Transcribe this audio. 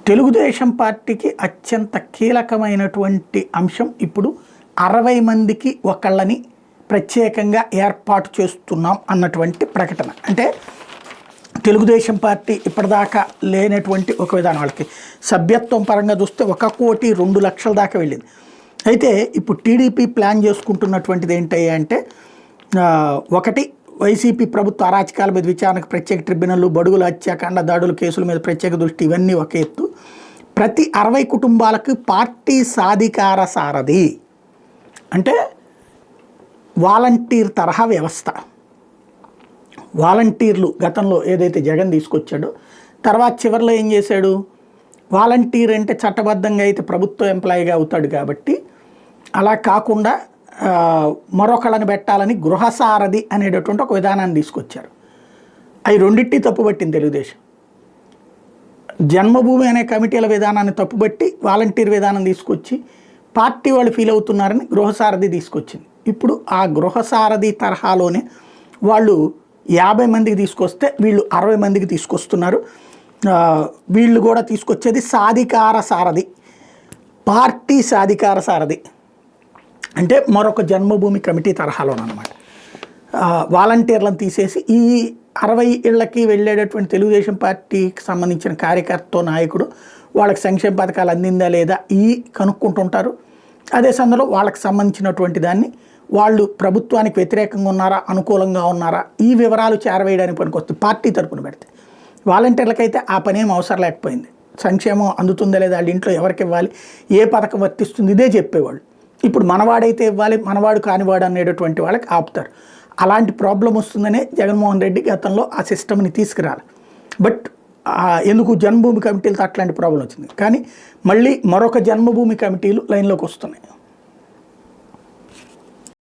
తెలుగుదేశం పార్టీకి అత్యంత కీలకమైనటువంటి అంశం ఇప్పుడు 60 మందికి ఒకళ్ళని ప్రత్యేకంగా ఏర్పాటు చేస్తున్నాం అన్నటువంటి ప్రకటన. అంటే తెలుగుదేశం పార్టీ ఇప్పటిదాకా లేనటువంటి ఒక విధానం, వాళ్ళకి సభ్యత్వం పరంగా చూస్తే 1,02,00,000 దాకా వెళ్ళింది. అయితే ఇప్పుడు టీడీపీ ప్లాన్ చేసుకుంటున్నటువంటిది ఏంటంటే, ఒకటి వైసీపీ ప్రభుత్వ అరాచకాల మీద విచారణకు ప్రత్యేక ట్రిబ్యునల్, బడుగుల హత్యాకాండ దాడుల కేసుల మీద ప్రత్యేక దృష్టి, ఇవన్నీ ఒక ఎత్తు. ప్రతి 60 కుటుంబాలకు పార్టీ సాధికార సారథి అంటే వాలంటీర్ తరహా వ్యవస్థ. వాలంటీర్లు గతంలో ఏదైతే జగన్ తీసుకొచ్చాడో, తర్వాత చివరిలో ఏం చేశాడు, వాలంటీర్ అంటే చట్టబద్ధంగా అయితే ప్రభుత్వ ఎంప్లాయీగా అవుతాడు కాబట్టి అలా కాకుండా మరొకళ్ళని పెట్టాలని గృహసారథి అనేటటువంటి ఒక విధానాన్ని తీసుకొచ్చారు. అవి రెండింటినీ తప్పుబట్టింది తెలుగుదేశం. జన్మభూమి అనే కమిటీల విధానాన్ని తప్పుబట్టి వాలంటీర్ విధానం తీసుకొచ్చి పార్టీ వాళ్ళు ఫీల్ అవుతున్నారని గృహసారథి తీసుకొచ్చింది. ఇప్పుడు ఆ గృహసారథి తరహాలోనే వాళ్ళు 50 మందికి తీసుకొస్తే వీళ్ళు 60 మందికి తీసుకొస్తున్నారు. వీళ్ళు కూడా తీసుకొచ్చేది సాధికార సారథి, పార్టీ సాధికార సారథి అంటే మరొక జన్మభూమి కమిటీ తరహాలోనమాట. వాలంటీర్లను తీసేసి ఈ 60 ఇళ్లకి వెళ్ళేటటువంటి తెలుగుదేశం పార్టీకి సంబంధించిన కార్యకర్త నాయకుడు వాళ్ళకి సంక్షేమ పథకాలు అందిందా లేదా ఈ కనుక్కుంటుంటారు. అదే సందర్భంలో వాళ్ళకి సంబంధించినటువంటి దాన్ని వాళ్ళు ప్రభుత్వానికి వ్యతిరేకంగా ఉన్నారా, అనుకూలంగా ఉన్నారా, ఈ వివరాలు చేరవేయడానికి పనికొస్తుంది పార్టీ తరపున పెడితే. వాలంటీర్లకైతే ఆ పనేం అవసరం లేకపోయింది. సంక్షేమం అందుతుందా లేదా, వాళ్ళ ఇంట్లో ఎవరికి ఇవ్వాలి, ఏ పథకం వర్తిస్తుంది, ఇదే చెప్పేవాళ్ళు. ఇప్పుడు మనవాడైతే ఇవ్వాలి, మనవాడు కానివాడు అనేటటువంటి వాళ్ళకి ఆపుతారు. అలాంటి ప్రాబ్లం వస్తుందనే జగన్మోహన్ రెడ్డి గతంలో ఆ సిస్టమ్ని తీసుకురాలి. బట్ ఎందుకు జన్మభూమి కమిటీలతో అట్లాంటి ప్రాబ్లం వచ్చింది. కానీ మళ్ళీ మరొక జన్మభూమి కమిటీలు లైన్లోకి వస్తున్నాయి.